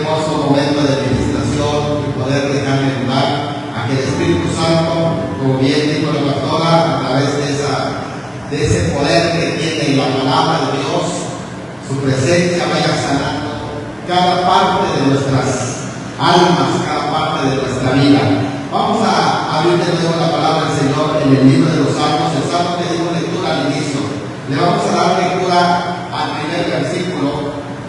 hermoso momento de meditación y poder dejarle lugar a que el Espíritu Santo, como bien dijo la pastora, a través de ese poder que tiene la palabra de Dios, su presencia vaya sanando cada parte de nuestras almas, cada parte de nuestra vida. Vamos a abrir de nuevo la palabra del Señor en el libro de los Salmos, el Salmo que dimos lectura al inicio. Le vamos a dar lectura al primer versículo,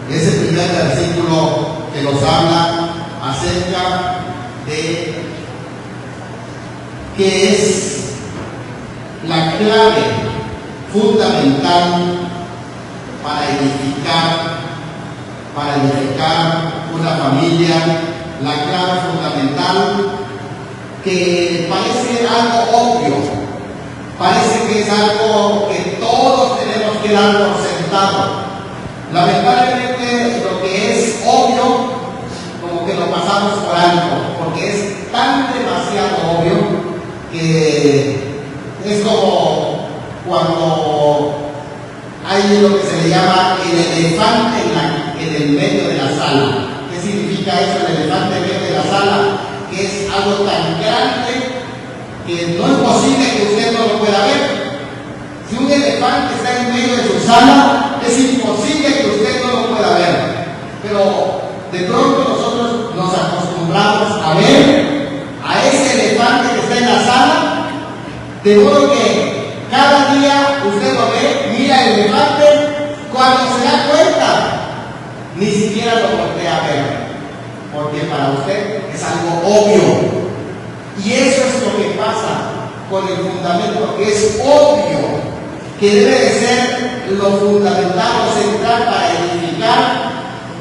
ese primer versículo que nos habla acerca de qué es la clave fundamental para edificar una familia, la clave fundamental que parece algo obvio, parece que es algo que todos tenemos que dar por sentado. Lamentablemente lo que es obvio, como que lo pasamos por alto, porque es tan demasiado obvio que es como cuando hay lo que se le llama el elefante en el medio de la sala. ¿Qué significa eso, el elefante en medio de la sala? Que es algo tan grande que no es posible que usted no lo pueda ver. Si un elefante está en medio de su sala, es imposible que usted no lo pueda ver. Pero de pronto nosotros nos acostumbramos a ver a ese elefante que está en la sala, de modo que cada día usted lo ve, mira el elefante, cuando se da cuenta, ni siquiera lo voltea a ver, porque para usted es algo obvio. Y eso es lo que pasa con el fundamento, que es obvio, que debe de ser lo fundamental o central para edificar,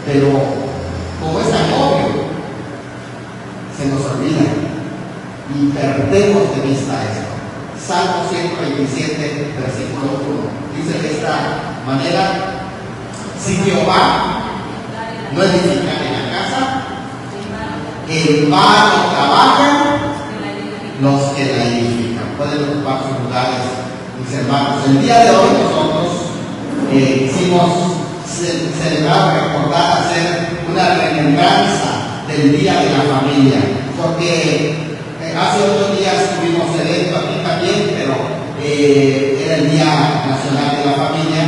pero como es tan obvio, se nos olvida y perdemos de vista esto. Salmo 127, versículo 1, dice de esta manera: si Jehová no edifica en la casa, en vano trabajan los que la edifican. Pueden ocupar sus lugares, mis hermanos. El día de hoy nosotros quisimos celebrar, recordar, hacer una remembranza del Día de la Familia, porque hace 8 días tuvimos evento aquí también, pero era el Día Nacional de la Familia,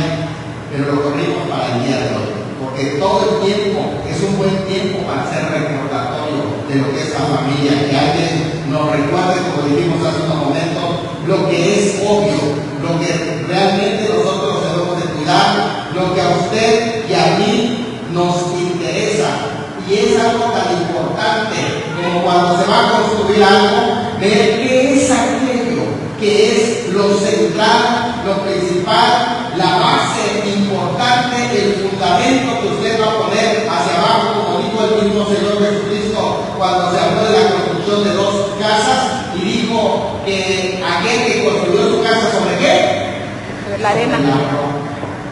pero lo corrimos para el día de hoy, porque todo el tiempo es un buen tiempo para hacer recordatorio de lo que es la familia, que alguien nos recuerde, como dijimos hace unos momentos, lo que es obvio, lo que realmente nosotros debemos de cuidar, lo que a usted y a mí nos interesa. Y es algo tan importante como cuando se va a construir algo, ver qué es aquello que es lo central, lo principal, la base importante, el fundamento que usted va a poner hacia abajo, como dijo el mismo Señor Jesucristo cuando se habló de la construcción de 2 casas, y dijo que aquel que construyó su casa ¿sobre qué? Sobre la arena.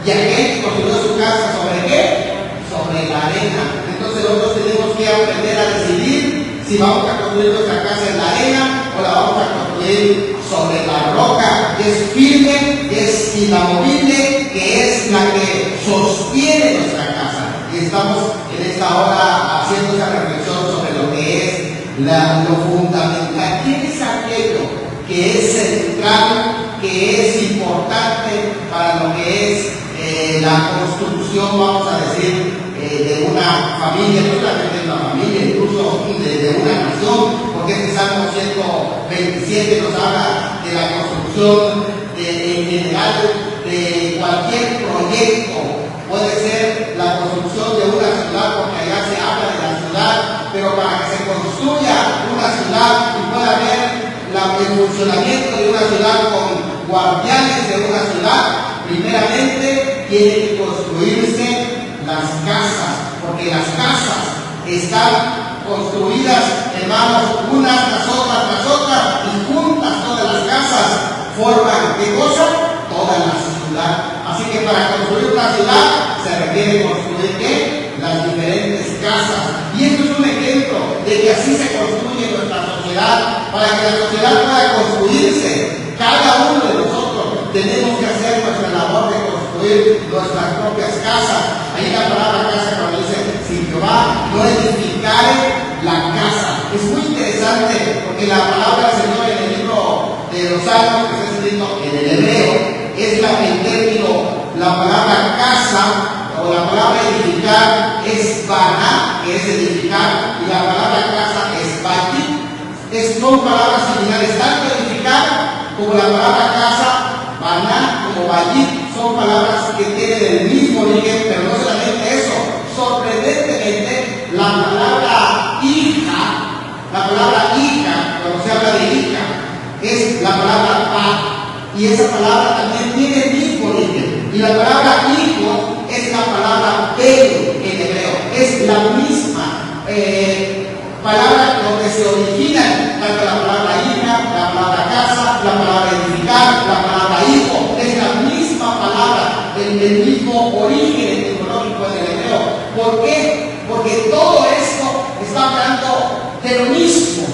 Y aquel que construyó su casa ¿sobre qué? Sobre la arena. Entonces nosotros tenemos que aprender a decidir si vamos a construir nuestra casa en la arena o la vamos a construir sobre la roca, que es firme, que es inamovible, que es la que sostiene nuestra casa. Y estamos en esta hora haciendo esa reflexión sobre lo que es lo fundamental. ¿Qué es aquello que es central, que es importante para lo que es la construcción, vamos a decir, de una familia, no solamente de una familia, incluso de una nación, porque este Salmo 127 nos habla de la construcción en general de cualquier proyecto. Puede ser la construcción de una ciudad, porque allá se habla de la ciudad, pero para que se construya una ciudad y pueda haber el funcionamiento de una ciudad con guardianes de una ciudad, primeramente tiene que construirse las casas, porque las casas están construidas, hermanos, unas tras otras, y juntas todas las casas forman, ¿qué cosa? Toda la ciudad. Así que para construir una ciudad se requiere construir, ¿qué? Las diferentes casas. Y esto es un ejemplo de que así se construye nuestra sociedad. Para que la sociedad pueda construirse, cada uno de nosotros tenemos que hacer nuestra labor de construir nuestras propias casas. Ahí la palabra casa, cuando dice, si Jehová no edifica porque la palabra del Señor en el libro de los Salmos, que está escrito en el hebreo, es el término, la palabra casa o la palabra edificar es baná, que es edificar, y la palabra casa es bayit. Son palabras similares, tanto edificar como la palabra casa, baná como bayit, son palabras que tienen el mismo origen, pero no solamente eso, sorprendentemente la palabra hija, cuando se habla de hija, es la palabra pa, y esa palabra también tiene el mismo origen. Y la palabra hijo es la palabra ben en hebreo, es la misma palabra donde se originan tanto la palabra hija, la palabra casa, la palabra edificar, la palabra hijo, es la misma palabra, el mismo origen etimológico en el hebreo. ¿Por qué? Porque todo esto está hablando de lo mismo,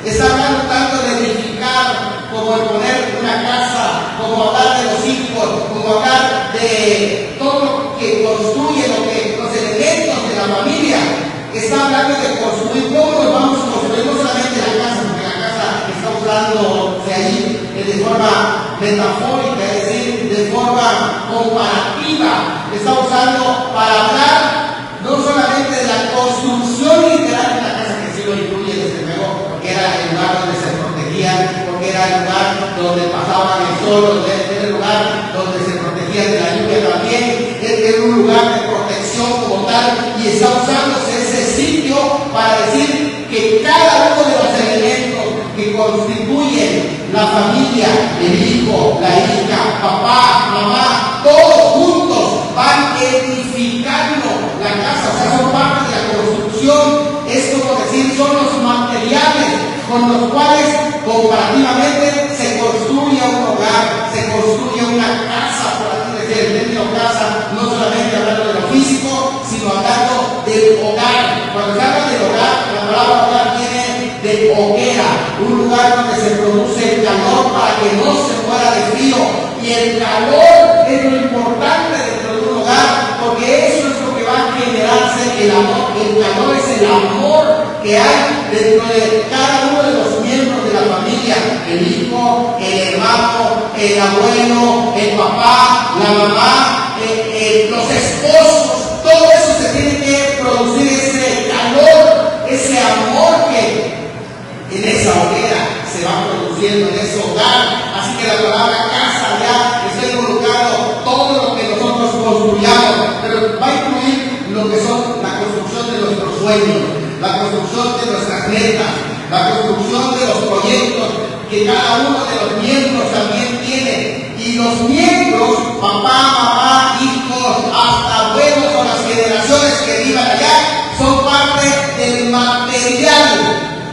está hablando tanto de edificar como de poner una casa, como hablar de los hijos, como hablar de todo lo que construye, los elementos de la familia. Está hablando de construir, cómo nos vamos a construir, no solamente la casa, porque la casa está usándose ahí de forma metafórica, es decir, de forma comparativa, está usando para hablar no solamente de la construcción literal de la casa, que sí lo incluye desde luego, porque era el lugar donde se protegían, porque era el lugar donde pasaban el sol, era el lugar donde se protegían de la lluvia también, era un lugar de protección como tal, y está usándose ese sitio para decir que cada uno de los elementos que constituyen la familia, el hijo, la hija, papá, mamá, todos juntos van edificando la casa, o sea, son parte de la construcción. Es como decir, son los materiales con los cuales comparativamente se construye un hogar, se construye una casa, por así decir. El término casa no solamente hablando de lo físico, sino hablando del hogar. Cuando se habla del hogar, la palabra hogar viene de hoguera, un lugar donde se produce el calor para que no se muera de frío. Y el calor es lo importante dentro de un hogar, porque eso es lo que va a generarse el amor. El calor es el amor que hay dentro de cada uno de los miembros de la familia, el hijo, el hermano, el abuelo, el papá, la mamá, los esposos. Todo eso se tiene que producir, ese calor, ese amor que en esa hoguera se va produciendo en ese hogar. Así que la palabra casa ya está involucrado todo lo que nosotros construyamos, pero va a incluir lo que son la construcción de nuestros sueños, la construcción de nuestras metas, la construcción de los proyectos que cada uno de los miembros también tiene. Y los miembros, papá, mamá, hijos, hasta abuelos o las generaciones que vivan allá, son parte del material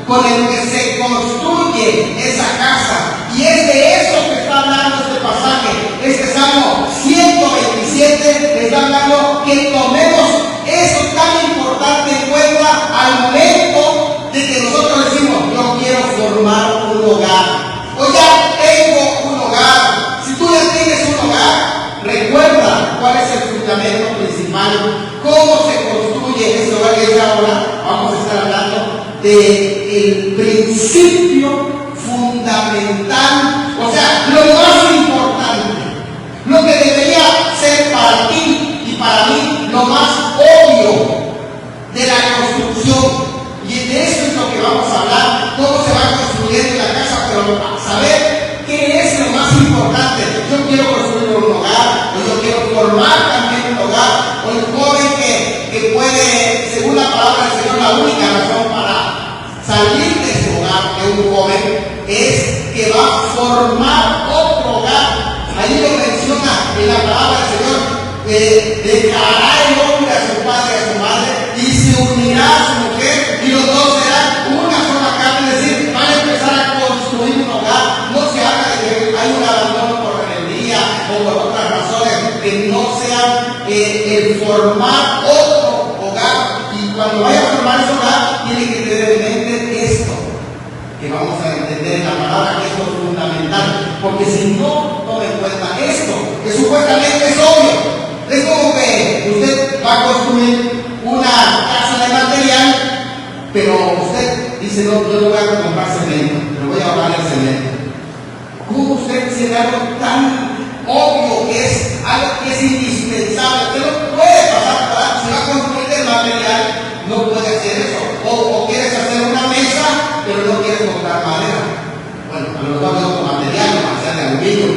con el que se construye esa casa. Y es de eso que está hablando este pasaje. Este Salmo 127 está hablando que tomemos eso tan importante en cuenta al momento de que nosotros decimos, yo quiero formar un hogar, o ya tengo un hogar. Si tú ya tienes un hogar, recuerda cuál es el fundamento principal, cómo se construye ese hogar. Y ahora vamos a estar hablando del principio fundamental, o sea, lo más importante, lo que debería ser para ti y para mí lo más obvio de la construcción. Y de eso es lo que vamos a hablar, cómo se va construyendo la casa, pero saber qué es lo más importante. Yo quiero construir un hogar, o yo quiero formar también un hogar, o el joven que puede, según la palabra del Señor, la única razón para salir de su hogar de un joven es que va a formar otro hogar. Ahí lo menciona en la palabra del Señor. Dejará el hombre a su padre y a su madre y se unirá a su mujer, y los dos serán una sola carne. Es decir, van a empezar a construir un hogar. No se habla de que hay un abandono por rebeldía o por otras razones, que no sean el formar otro hogar. Y cuando vaya a formar ese hogar, tiene que tener en mente esto que vamos a entender en la palabra, que es lo fundamental. Porque si no toma en cuenta esto, que supuestamente es obvio, es como que usted va a construir una casa de material, pero usted dice, no, yo no voy a comprar cemento, pero voy a ahorrar el cemento. ¿Cómo usted dice algo tan obvio que es algo que es indispensable? Usted no puede pasar por algo, si va a construir el material, no puede hacer eso. O quieres hacer una mesa, pero no quieres comprar madera. Bueno, a lo mejor no con material, no sea de aluminio,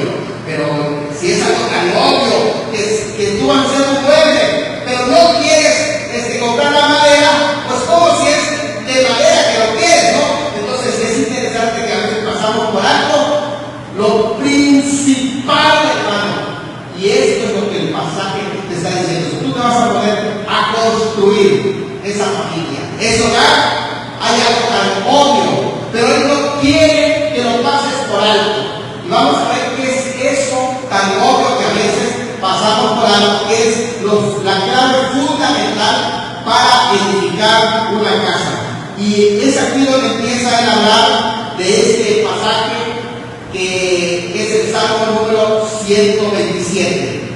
pero si es algo tan obvio que tú vas a hacer un mueble, pero no quieres comprar la madera, pues como si es de madera que lo quieres, ¿no? Entonces es interesante que a veces pasamos por alto lo principal, hermano. Y esto es lo que el pasaje te está diciendo. Si tú te vas a poner a construir esa familia, ese hogar, hay algo tan obvio, pero Él no quiere que lo pases por alto. Y vamos a ver qué es eso tan obvio que a veces pasamos por alto, que es la clave fundamental para edificar una casa. Y es aquí donde empieza a hablar de este pasaje, que es el Salmo número 127.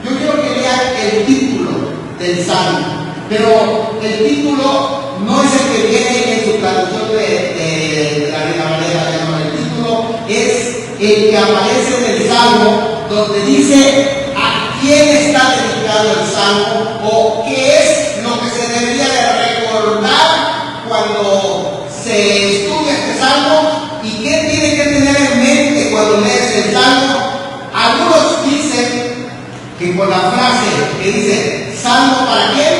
Yo quiero que lean el título del Salmo, pero el título no es el que viene en su traducción de la Reina Valera. El título es el que aparece en el Salmo, donde dice a quién está dedicado el Salmo o qué es lo que se debería de recordar cuando se estudia este Salmo y qué tiene que tener en mente cuando lees el Salmo. Algunos dicen que con la frase que dice ¿Salmo para quién?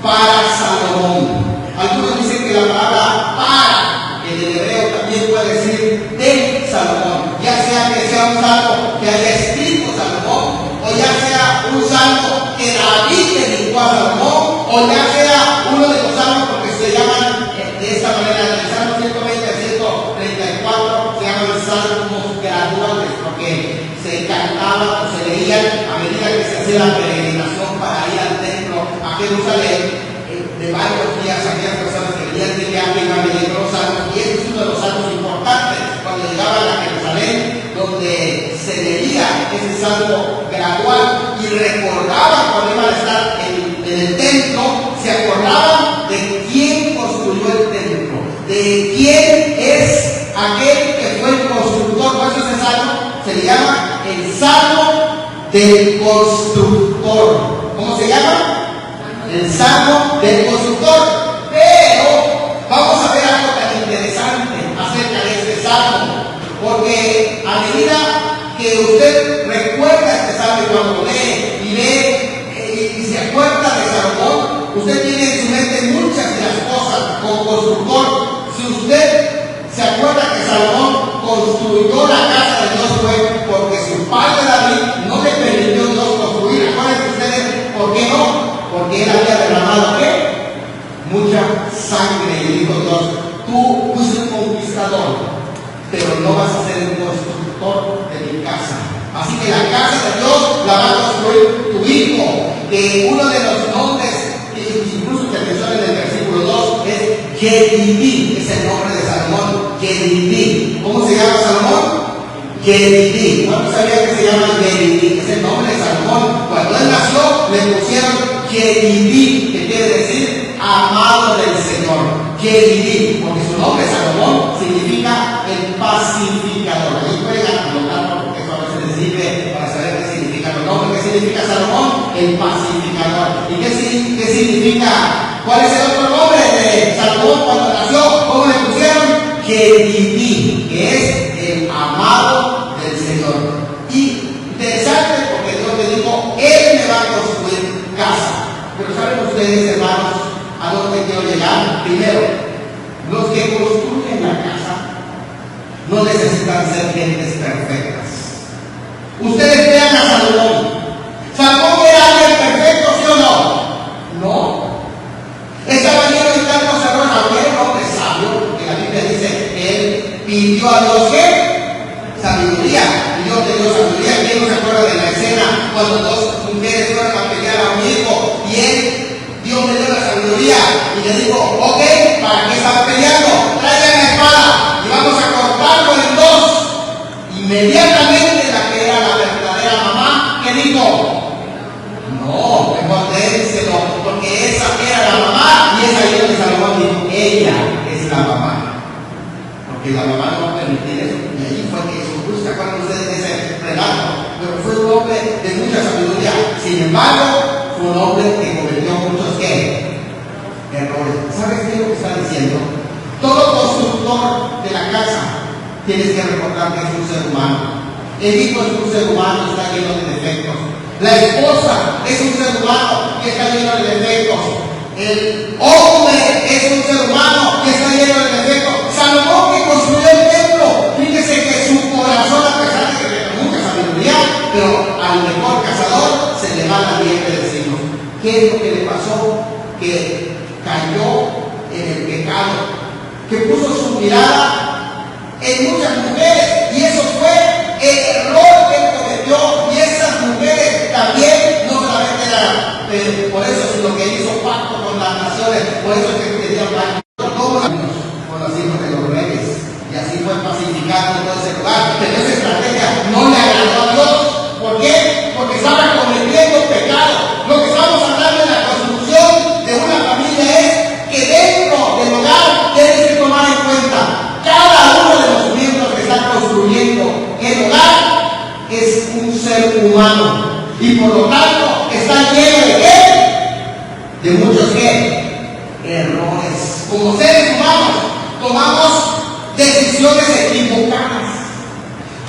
Para Salomón. Algunos dicen que la palabra para en el hebreo también puede decir de Salomón, ya sea que sea un salmo que haya escrito Salomón, o ya sea un salmo que David dedicó a Salomón, o ya sea uno de los salmos, porque se llaman de esta manera, el Salmo 120 al 134 se llaman salmos graduales, porque se cantaban o se leían a medida que se hacía la peregrinación para ir al templo a Jerusalén. De varios días había personas que venían de viaje y iban leyendo los salmos, y este es uno de los salmos importantes cuando llegaban a Jerusalén, donde se leía ese salmo gradual y recordaban cuando iban a estar en el templo, se acordaban de quién construyó el templo, de quién es aquel que fue el constructor. Por eso ese salmo se le llama el Salmo del Constructor. ¿Cómo se llama? El Salmo del Constructor. Pero vamos a ver algo tan interesante acerca de este salmo, porque a medida que usted recuerda este salmo y cuando lo lee y se acuerda de Salomón, usted tiene en su mente muchas de las cosas como constructor. Si usted se acuerda que Salomón construyó la casa de Dios, fue porque su padre David no le permitió Dios construir. Acuérdense ustedes, ¿por qué no? Porque él había derramado ¿qué? Mucha sangre, y dijo Dios, tú fuiste un conquistador, pero no vas a ser el constructor de mi casa. Así que la casa de Dios la va a construir tu hijo. Que uno de los nombres, incluso que menciona en el versículo 2, es Yedidí, es el nombre de Salomón. Yedidí. ¿Cómo se llama Salomón? Yedidí. ¿Cuántos sabían que se llama Yedidí? Es el nombre de Salomón. Cuando él nació, le pusieron Yedidí, que quiere decir amado del Señor. Yedidí, porque su nombre Salomón significa el pacificador. Ahí pueden anotarlo porque eso a veces les sirve para saber qué significa el nombre. ¿Qué significa Salomón? El pacificador. ¿Y qué significa? ¿Cuál es el otro nombre de Salomón cuando nació? ¿Cómo le pusieron? Yedidí, que es el amado del Señor. Y interesante porque Dios le dijo, Él me va a construir casa. Pero ¿saben ustedes, hermanos, a dónde quiero llegar? Primero, los que construyen la casa no necesitan ser gentes perfectas. Ustedes vean a Salomón. ¿Salomón era alguien perfecto, sí o no? No. Estaba lleno de tantos errores. Había un hombre sabio, porque la Biblia dice que él pidió a Dios ¿qué? Sabiduría. Y Dios le dio sabiduría. ¿Quién no se acuerda de la escena cuando dos mujeres fueron a pelear a un hijo y Dios le dio la sabiduría y le dijo, ok, ¿para qué están peleando? Traigan la espada y vamos a cortarlo en dos. Inmediatamente la que era la verdadera mamá, ¿qué dijo? No, mejor dénselo, porque esa era la mamá y esa es donde Salomón dijo, ella es que la mamá no va a permitir eso. Y ahí fue que Jesús, ¿se acuerdan ustedes de ese relato? Pero fue un hombre de mucha sabiduría. Sin embargo, fue un hombre que cometió muchos ¿qué? Errores. ¿Sabes qué es lo que está diciendo? Todo constructor de la casa tienes que recordar que es un ser humano. El hijo es un ser humano y está lleno de defectos. La esposa es un ser humano que está lleno de defectos. El hombre es un ser humano que está lleno de defectos. Salomón, que construyó el templo, fíjese que su corazón, a pesar de que tiene mucha sabiduría, pero al mejor cazador se le va la nieve de siglos. ¿Qué es lo que le pasó? Que cayó en el pecado, que puso su mirada en muchas mujeres, y eso fue el error que él cometió. Y esas mujeres también no solamente eran por eso, sino que hizo pacto con las naciones. Por eso es que tenía pacto con los hijos de los reyes, y así fue pacificando todo ese lugar. Pero esa estrategia no le agradó a Dios. ¿Por qué? Porque estaba cometiendo pecado. Lo que estamos hablando en la construcción de una familia es que dentro del hogar tienes que tomar en cuenta cada uno de los miembros que están construyendo el hogar es un ser humano, y por lo tanto está lleno de ¿qué? De muchos ¿qué? Errores. Como seres humanos tomamos decisiones equivocadas,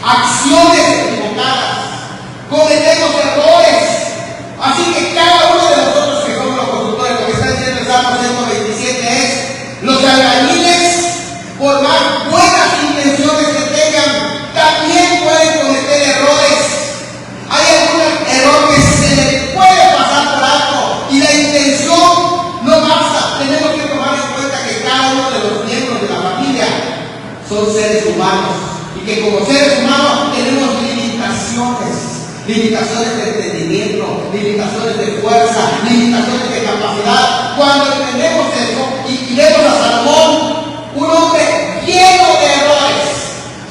acciones equivocadas, cometemos errores. Así que cada uno de nosotros que somos los constructores, lo que está diciendo el Salmo 127 es: los albañiles, por más buenas intenciones que tengan, también pueden cometer errores. Hay algún error que se le puede pasar por alto, y la intención no basta. Tenemos que tomar en cuenta que cada uno de los miembros de la familia son seres humanos, y que como seres humanos tenemos limitaciones de entendimiento, limitaciones de fuerza, limitaciones de capacidad. Cuando entendemos eso y vemos a Salomón, un hombre lleno de errores,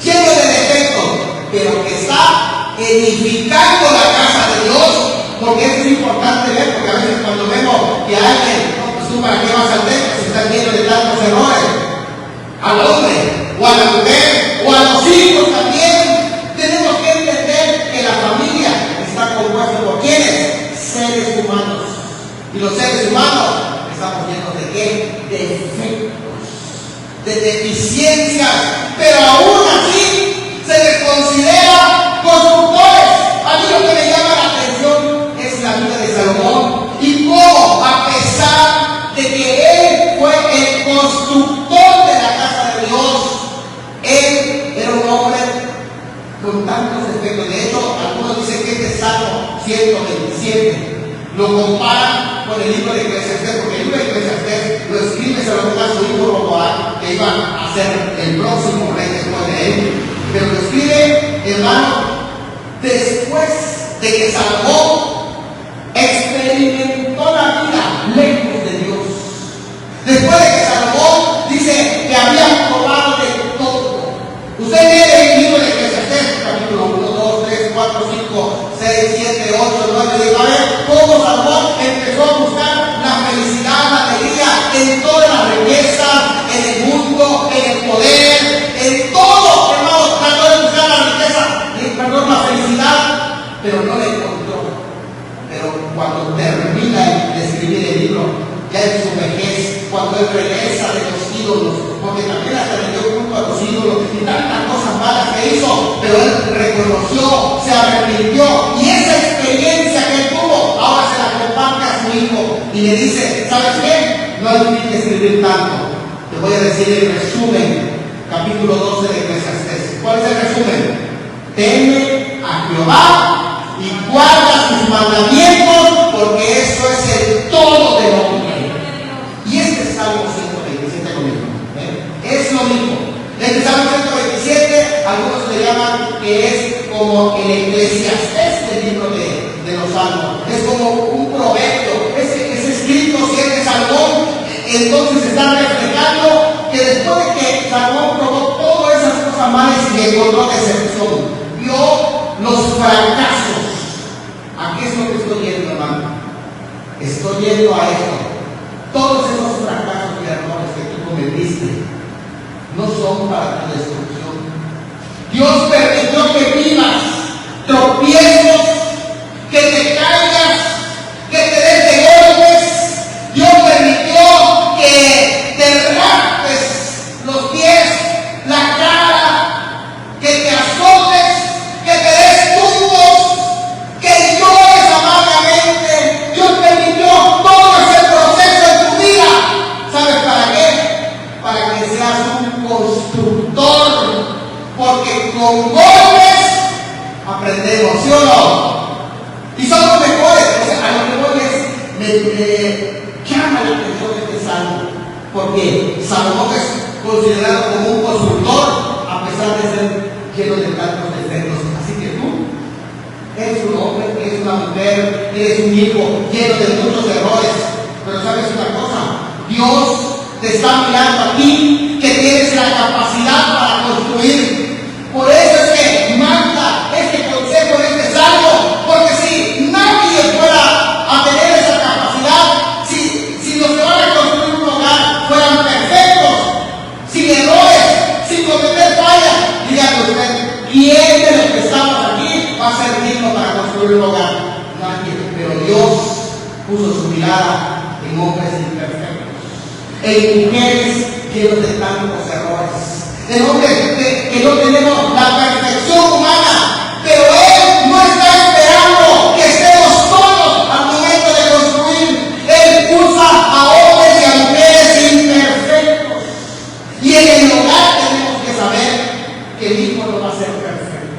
lleno de defectos, pero que está edificando la casa de Dios, porque eso es importante ver, porque a veces cuando vemos que alguien, no, pues tú para qué vas al templo si estás lleno de tantos errores, al hombre, o a la mujer, o a los hijos también. Tenemos que entender que la familia está compuesta por ¿quiénes? Seres humanos. Y los seres humanos estamos llenos de ¿qué? De defectos, de deficiencias, pero aún así se les considera constructores. A mí lo que me llama la atención es la vida de Salomón, y cómo, a pesar de que él fue el constructor de la casa de Dios, él era un hombre con tantos defectos. De hecho, algunos dicen que este Salmo 127 lo comparan con el libro de Eclesiastés, porque el libro de Eclesiastés lo escribe Salomón a su hijo Roboam, que iba a ser el próximo rey después de él. Pero lo escribe, hermano, después de que Salomón experimentó la vida lejos de Dios. Después de que Salomón dice que había probado de todo. Usted lee el libro de Eclesiastés, capítulo 1, 2, 3, 4, 5, 6, 7, 8, 9, y va a ver cómo Salomón empezó a buscar la felicidad, la alegría en todas las riquezas, en el mundo, en el poder, en todo. Hermanos, trató de buscar la riqueza, la felicidad, pero no la encontró. Pero cuando termina de escribir el libro, ya en su vejez, cuando él regresa de los ídolos, porque también hasta le dio culto a los ídolos y tantas cosas malas que hizo, pero él reconoció, se arrepintió, y esa experiencia que él tuvo, ahora se la comparte a su hijo y le dice: ¿sabes qué? No hay que escribir tanto. Te voy a decir el resumen, capítulo 12 de Eclesiastés. ¿Cuál es el resumen? Teme a Jehová y guarda sus mandamientos, porque eso es el todo del hombre. Y este es Salmo 127 conmigo. Es lo mismo. El Salmo 127, algunos le llaman que es como el Eclesiastés del libro de los Salmos. Es como un proverbio. Es escrito si es de Salomón. Entonces está reflejando que después de que Salomón probó todas esas cosas malas y encontró decepción, vio los fracasos. ¿A qué es lo que estoy yendo, hermano? Estoy yendo a esto. Todos esos fracasos y errores que tú cometiste no son para tu con golpes aprendemos, ¿sí o no? Y somos mejores. O sea, a lo mejor me llama la atención este salmo, porque Salomón es considerado como un constructor a pesar de ser lleno de tantos defectos. Así que tú eres un hombre, eres una mujer, eres un hijo lleno de muchos errores. Pero ¿sabes una cosa? Dios te está mirando a ti, que tienes la capacidad para construir. Por eso es que manda este consejo en este salmo, porque si nadie fuera a tener esa capacidad, si los que van a construir un hogar fueran perfectos, sin errores, sin cometer fallas, dígame usted, ¿quién de los que estamos aquí va a ser digno para construir un hogar? Nadie. Pero Dios puso su mirada en hombres imperfectos, en mujeres llenos de tantos errores, en hombres que no tenemos la perfección humana, pero Él no está esperando que estemos todos al momento de construir. Él usa a hombres y a mujeres imperfectos, y en el hogar tenemos que saber que el hijo no va a ser perfecto,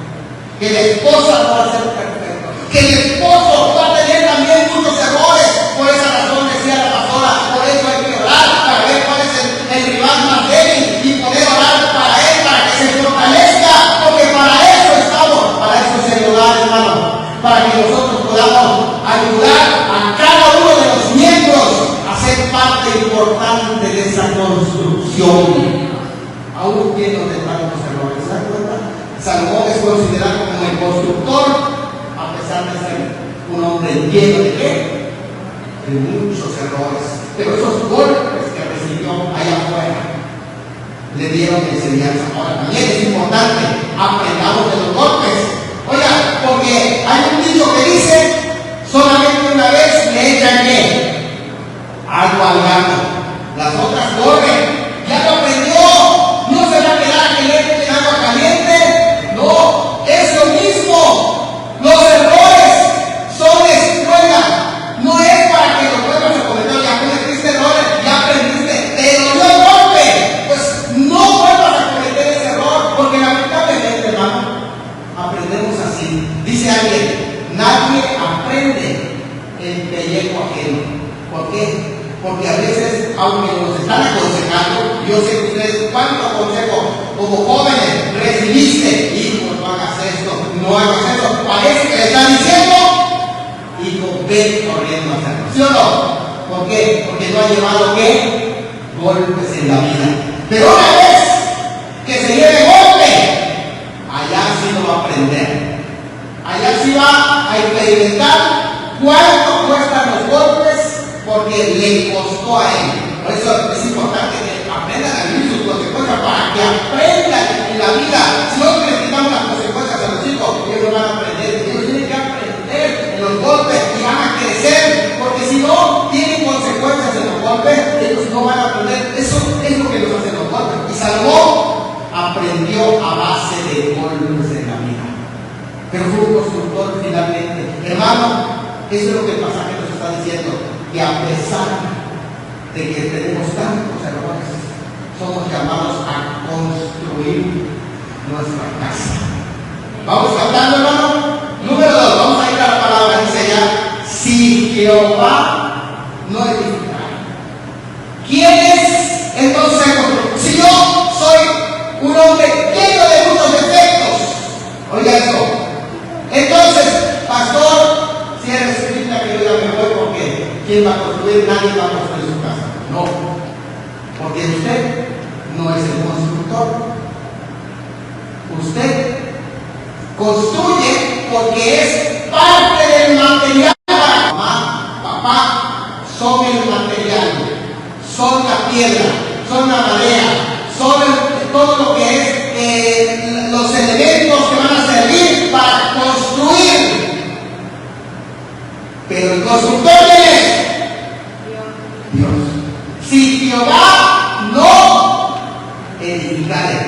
que la esposa no va a ser perfecta, que el esposo va a tener también muchos errores. Por esa razón decía la pastora, por eso hay que orar para ver cuál es el rival más débil y poder orar para él, para que se fortalezca, porque para eso estamos, para eso es el hogar, hermano, para que nosotros podamos ayudar a cada uno de los miembros a ser parte importante de esa construcción, aún llenos de tantos errores. ¿Se dan cuenta? Salomón es considerado como el constructor, a pesar de ser un hombre lleno de ¿qué? De muchos errores. Pero esos golpes que recibió allá afuera le dieron enseñanza. Ahora, también es importante aprendamos de los golpes. Oiga, porque hay un dicho que dice, solamente una vez le echan ¿qué? Algo al grano, las otras corren. Ya lo aprendió, no se va a quedar que le echen agua caliente. No, es lo mismo. Los errores son de escuela, no es para que lo vuelvas a cometer. Ya cometiste errores, ya aprendiste, te lo dio el golpe, pues no vuelvas a cometer ese error, porque lamentablemente, hermano, aprendemos así. Dice alguien, nadie aprende el pellejo ajeno. ¿Por qué? Porque a veces, aunque nos están aconsejando, yo sé que ustedes, ¿cuánto consejo como jóvenes recibiste? Hijo, no hagas esto, no hagas esto. Parece que le están diciendo, hijo, ven corriendo a hacerlo. ¿Sí o no? ¿Por qué? Porque no ha llevado ¿qué? Golpes en la vida. Pero una vez que se lleve golpe, allá sí lo va a aprender. Allá sí va a experimentar cuánto cuestan los golpes, porque le costó a él. Por eso es importante que aprendan a vivir sus consecuencias, para que aprendan en la vida. Si no les quitamos las consecuencias a los hijos, ellos no van a aprender. Ellos tienen que aprender en los golpes y van a crecer, porque si no tienen consecuencias en los golpes, ellos no van a aprender. Eso es lo que nos hacen los golpes. Y Salomón aprendió a base de golpes en la vida, pero fue un constructor finalmente. Hermano, eso es lo que el pasaje nos está diciendo, que a pesar de que tenemos tantos errores, somos llamados a construir nuestra casa. Vamos cantando, hermano. Número 2, vamos a ir a la palabra. Dice ya, si Jehová no edificara, ¿quién es entonces el constructor? Si yo soy un hombre lleno de muchos defectos, oiga esto, entonces, pastor, si eres espírita, que yo ya me voy, porque ¿quién va a construir? Nadie va a construir su casa. No, porque usted no es el constructor. Usted construye porque es parte del material. Mamá, papá, son el material, son la piedra, son la madera, son todo lo que es los elementos que van a servir para construir. Pero el constructor es Dios. Si Jehová no edificare,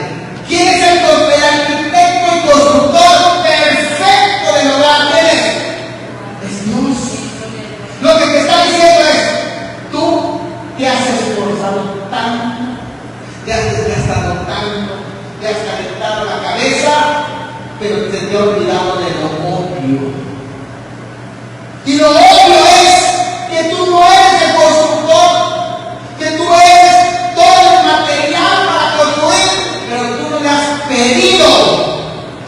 ¿quién es el arquitecto y constructor perfecto del hogar? ¿Quién es? Es Dios. Lo que te está diciendo es, tú te has esforzado tanto, te has desgastado tanto, te has calentado la cabeza pero se te ha olvidado de lo obvio. Y lo obvio es que tú no eres el constructor, que tú eres todo el material para construir, pero tú no le has pedido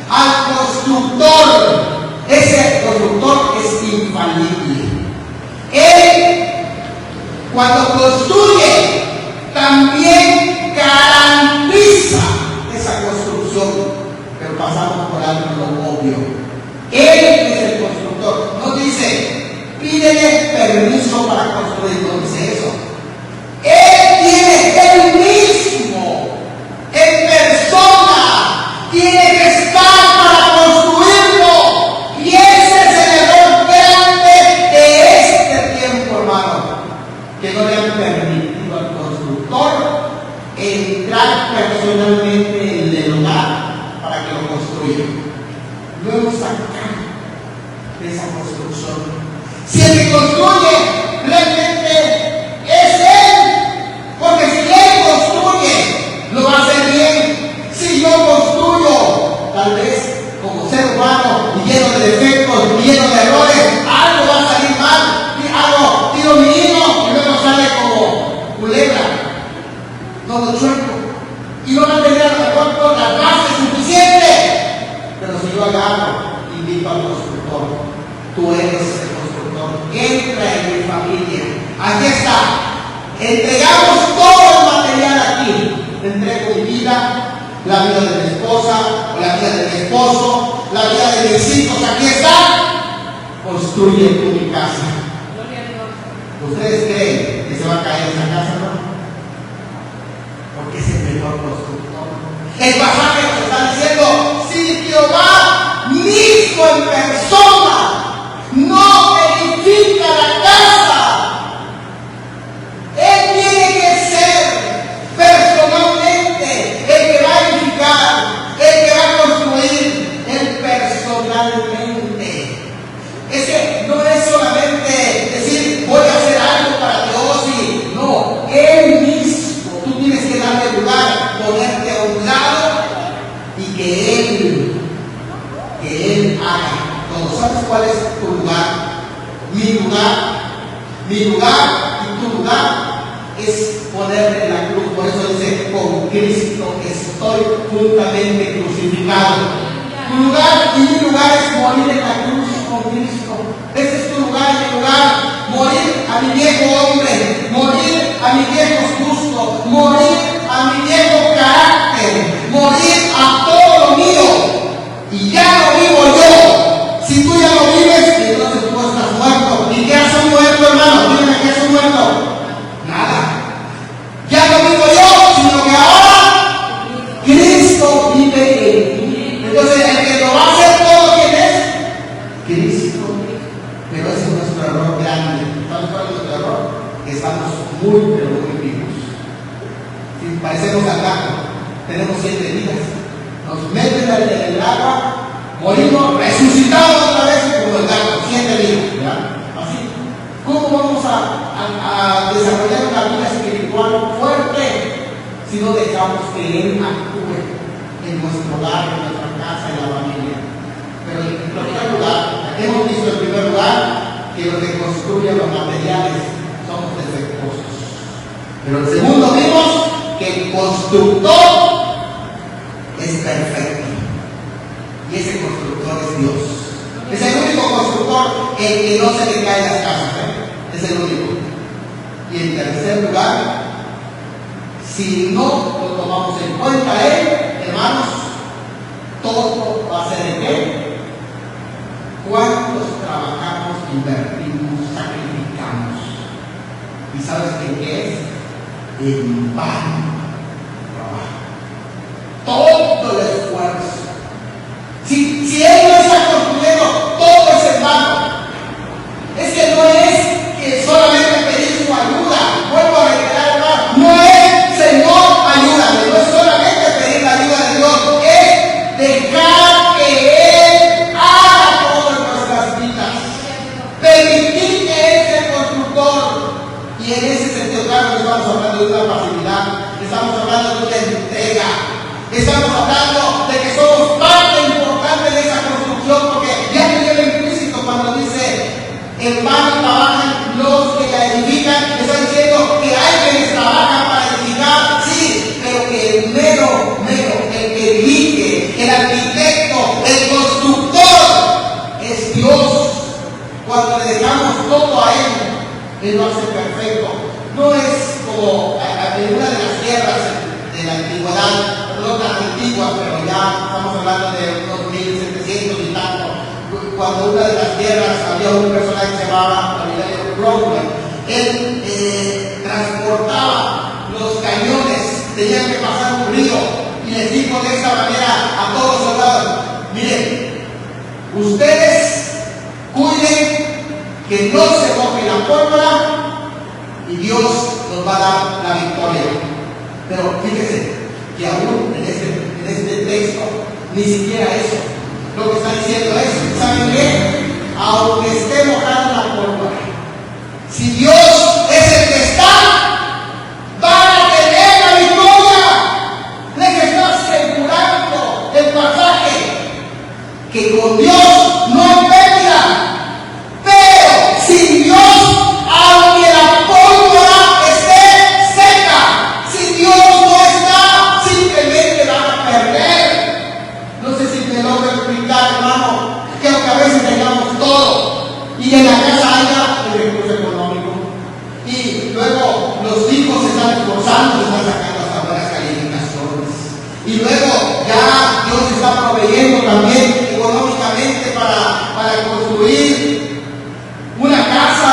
al constructor. Ese constructor es infalible. Él, cuando construye, también garantiza esa construcción, pero pasamos por algo lo obvio. Él es el constructor. No dice, pídele permiso para construir, no dice eso. Él tiene él mismo, en persona, tiene que estar para construirlo. Y ese es el error grande de este tiempo, hermano, que no le han permitido al constructor entrar personalmente en el hogar para que lo construya. Lo hemos sacado de esa construcción. Si el que construye realmente es él, porque si él construye, lo va a hacer bien. Si yo construyo, tal vez como ser humano y lleno de defectos y lleno de errores, algo va a salir mal. Y tiro mi hilo y luego sale como culebra, todo chueco. Y no va a tener a lo mejor con las bases suficientes. Pero si yo agarro, invito al constructor, tú eres el constructor, entra en mi familia. Aquí está, entregamos todo el material aquí. Te entrego mi vida, la vida de mi esposa, la vida de mi esposo, la vida de mis hijos. Aquí está, construye tú mi casa. ¿Ustedes creen que se va a caer esa casa, no? Porque es el mejor constructor. El pasaje nos está diciendo, si Jehová mismo en persona no edifica la casa, Él tiene que ser personalmente el que va a edificar, el que va a construir, Él personalmente. Ese no es solamente decir, voy a hacer algo para Dios y no, Él mismo. Tú tienes que darle lugar, ponerte a un lado y que Él haga todo. ¿Sabes cuál es tu lugar? Mi lugar y tu lugar es ponerle la cruz. Por eso dice, con Cristo estoy juntamente crucificado. Tu lugar y mi lugar es morir en la cruz con Cristo. Ese es tu lugar y mi lugar. Morir a mi viejo hombre, morir a mis viejos gustos, morir a mi viejo carácter, morir a todo lo mío. Y ya no vivo yo. Si tú ya no vives, entonces tú estás muerto. ¿Y qué hace un muerto, hermano? Dime, ¿qué hace un muerto? Nada. Ya no vivo yo, sino que ahora Cristo vive en mí. Entonces, el que lo va a hacer todo, ¿quién es? Cristo. Pero ese es nuestro error grande. ¿Sabes cuál es nuestro error? Que estamos muy, pero muy vivos. Si parecemos al gato, tenemos 7 vidas. Nos meten en el agua, morimos, resucitamos otra vez como el gato, 7 vidas. ¿Verdad? Así. ¿Cómo vamos a desarrollar una vida espiritual fuerte si no dejamos que Él actúe en nuestro hogar, en nuestra casa, en la familia? Pero en primer lugar, hemos visto en primer lugar que lo que construye los materiales somos defectuosos. Pero en segundo vimos que el constructor es perfecto. Y ese constructor es Dios. Es el único constructor el que no se le cae las casas. Es el único. Y en tercer lugar, si no lo tomamos en cuenta Él, hermanos, todo va a ser en Él. ¿Cuántos trabajamos, invertimos, sacrificamos? ¿Y sabes qué es? En vano trabajo. Todo el esfuerzo. Si Él no está construyendo, todo es en vano. Es que no es que solamente pedir su ayuda. Vuelvo a reiterar, hermano. No es, Señor, ayúdame. No es solamente pedir la ayuda de Dios. Es dejar que Él haga todo en nuestras vidas. Permitir que Él sea el constructor. Y en ese sentido, claro, no estamos hablando de una facilidad. Estamos hablando de una entrega. Estamos hablando de que somos parte importante tierras de la antigüedad, no tan antiguas, pero ya estamos hablando de unos 1700 y tanto, cuando una de las tierras había un personaje que se llamaba Abigail Crowley. Él transportaba los cañones, tenían que pasar un río, y les dijo de esta manera a todos los soldados: miren, ustedes cuiden que no se moje la pólvora y Dios nos va a dar la victoria. Pero fíjese que aún en este texto ni siquiera eso, lo que está diciendo es, ¿saben qué? Aunque esté mojada la pólvora, si Dios es el que está, van a tener la victoria. Les está asegurando el pasaje que con Dios no hay pérdida. Pero sin Dios, aunque la pólvora esté seca, si Dios no está, simplemente van a perder. No sé si me logro explicar, hermano, que aunque a veces tengamos todo y en la casa haya el recurso económico y luego los hijos se están esforzando, se están sacando hasta buenas calificaciones, y luego ya Dios está proveyendo también económicamente para construir una casa,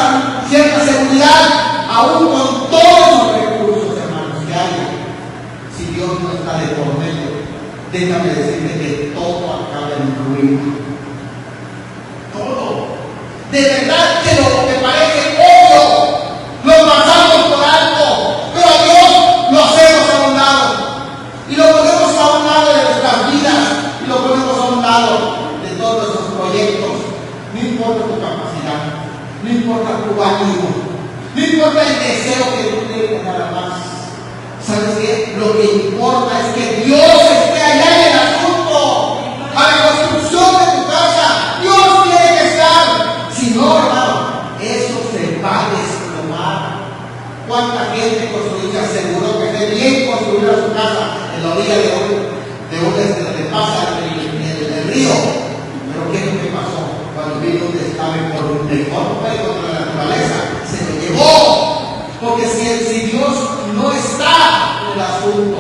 cierta seguridad, aún con todos los recursos, hermanos, que hay. Si Dios no está de por medio, déjame decirte que todo acaba en ruina. Todo. De verdad que lo que parece obvio lo pasamos por alto, pero a Dios lo hacemos a un lado y lo ponemos a un lado de nuestras vidas y lo ponemos a un lado de todos nuestros proyectos. No importa tu capacidad, no importa tu ánimo, no importa el deseo que tú tengas nada más. ¿Sabes qué? Lo que importa es que Dios esté allá en el asunto, a la construcción de tu casa. Dios tiene que estar. Si no, hermano, eso se va a desplomar. ¿Cuánta gente construyó, se aseguró que esté bien construida su casa en la orilla de pasa el río? Pero ¿qué es lo que pasó? Cuando vino un descame por un golpe contra la naturaleza, se lo llevó. Porque si Dios no está en el asunto,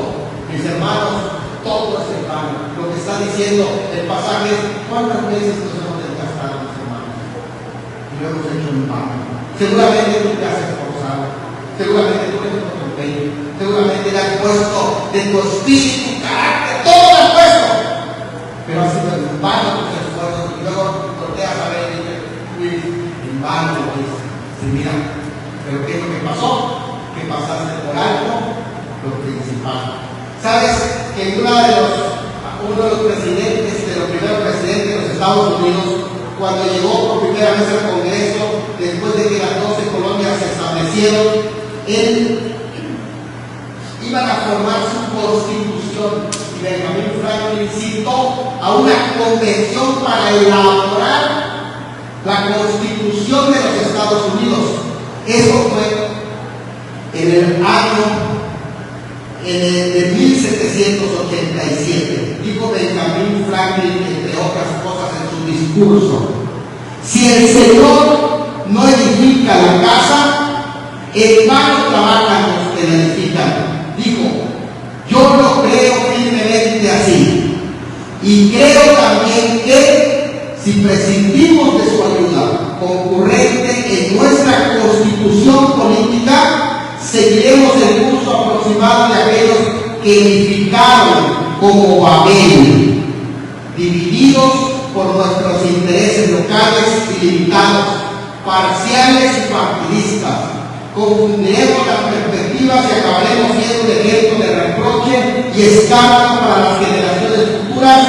mis hermanos, todo es en vano. Lo que está diciendo el pasaje es: ¿cuántas veces nos hemos desgastado, mis hermanos? Y lo hemos hecho en vano. Seguramente tú te has esforzado, seguramente tú eres tu empeño, seguramente le has puesto de tu espíritu, carácter, todo lo has puesto, pero ha sido en vano tus esfuerzos. Y luego volteas a ver y dices: uy, en vano, pues. Sí, mira, pero ¿qué es lo que pasó? Que pasaste por alto lo principal. ¿Sabes que uno de los presidentes, de los primeros presidentes de los Estados Unidos, cuando llegó por primera vez al Congreso, después de que las 12 colonias se establecieron, él iban a formar su constitución, y Benjamin Franklin citó a una convención para elaborar la constitución de los Estados Unidos. Eso fue en el año de 1787. Dijo Benjamin Franklin, entre otras cosas, en su discurso: si el Señor no edifica la casa, en vano trabajan los que la edifican. Dijo: yo lo creo firmemente así, y creo también que si prescindimos de su ayuda concurrente en nuestra constitución política, seguiremos el curso aproximado de aquellos que edificaron como Babel, divididos por nuestros intereses locales y limitados, parciales y partidistas. Confundiremos las perspectivas y acabaremos siendo un ejemplo de reproche y escándalo para las generaciones futuras,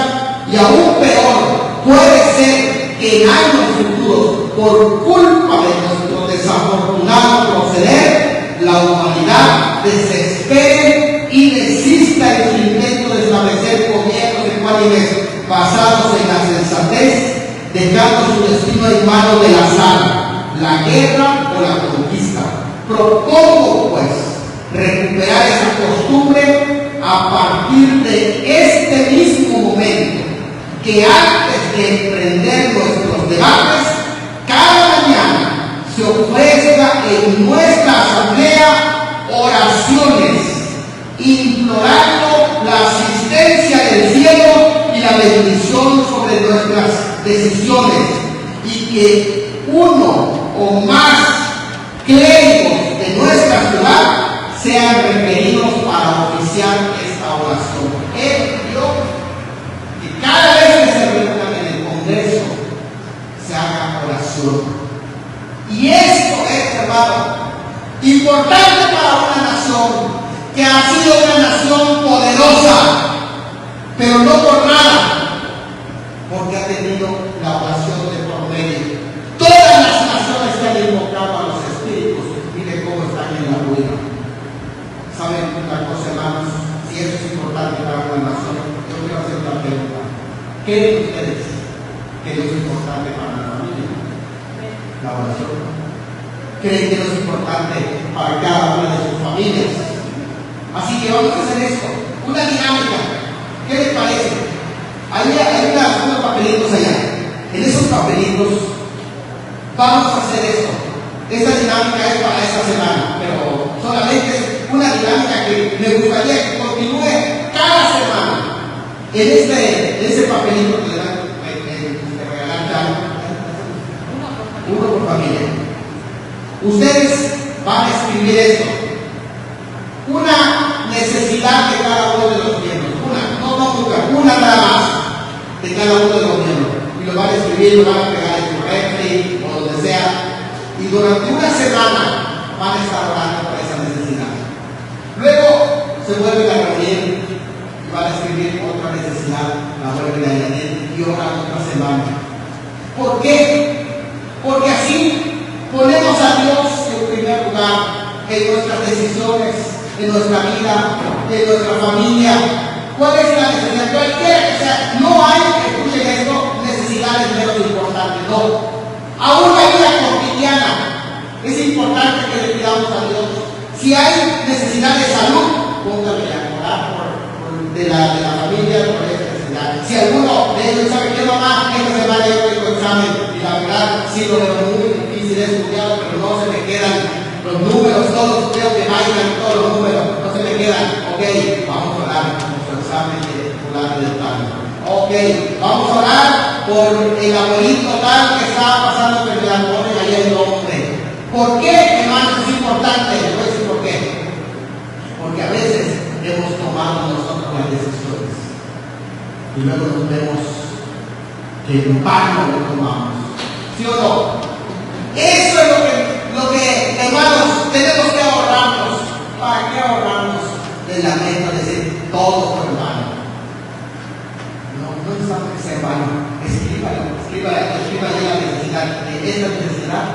y aún peor, puede ser que en años futuros, por culpa de nuestro desafortunado proceder, la humanidad desespere y desista en su intento de establecer gobiernos ecuánimes basados en la sensatez, dejando su destino en manos del azar, la guerra o la conquista. Propongo, pues, recuperar esa costumbre a partir de este mismo momento, que antes de emprender nuestros debates, cada mañana se ofrezca en nuestra asamblea oraciones implorando la asistencia del cielo y la bendición sobre nuestras decisiones, y que uno o más clérigos de nuestra ciudad sean requeridos para oficiar esta oración. Él pidió que cada vez que se reúnan en el Congreso se haga oración. Y esto es, hermano, importante para una nación que ha sido una nación poderosa, pero no por nada, porque ha tenido la oración de por medio. Todas las naciones que han invocado a los espíritus, miren cómo están en la ruina. ¿Saben una cosa, hermanos? Si eso es importante para una nación, yo quiero hacer una pregunta. ¿Qué de ustedes creen que es importante para la familia? La oración. ¿Creen que es importante para cada una de sus familias? Así que vamos a hacer esto, una dinámica. ¿Qué les parece? Hay unos papelitos allá. En esos papelitos vamos a hacer esto. Esta dinámica es para esta semana, pero solamente es una dinámica que me gustaría que continúe cada semana. En ese papelito que le dan, que regalan ya, uno por familia. Ustedes van a escribir esto. Una necesidad de cada uno de los miembros. Una nada más de cada uno de los miembros. Y lo van a escribir, lo van a pegar en su refri o donde sea. Y durante una semana van a estar orando por esa necesidad. Luego se vuelven a reunir y van a escribir otra necesidad, la vuelven a añadir y oran otra semana. ¿Por qué? Porque así ponemos a Dios en primer lugar en nuestras decisiones, en nuestra vida, en nuestra familia. ¿Cuál es la necesidad? Cualquiera que sea, no hay, escuchen esto, necesidades menos importantes, no. Aún la vida cotidiana es importante que le pidamos a Dios. Si hay necesidad de salud, póngale a orar de la familia por esa necesidad. Si alguno de ellos sabe que mamá, esta semana yo tengo examen y la verdad sí lo veo muy difícil, he estudiado, pero no se me quedan los números, todos creo que bailan todos los números, no se me quedan. Ok, vamos a orar por su examen de fulano del tal. Ok, vamos a orar por el abuelito tal que estaba pasando por el alcohol y ahí el nombre. ¿Por qué, hermanos, es importante? Les voy a decir por qué. Porque a veces hemos tomado nosotros las decisiones y luego nos vemos que en vano lo tomamos. ¿Sí o no? Eso es lo que, hermanos, tenemos que ahorrarnos. ¿Para qué ahorrarnos de la meta de decir todo por vano? No necesitamos que sea vano. Escríbala la necesidad de esta necesidad.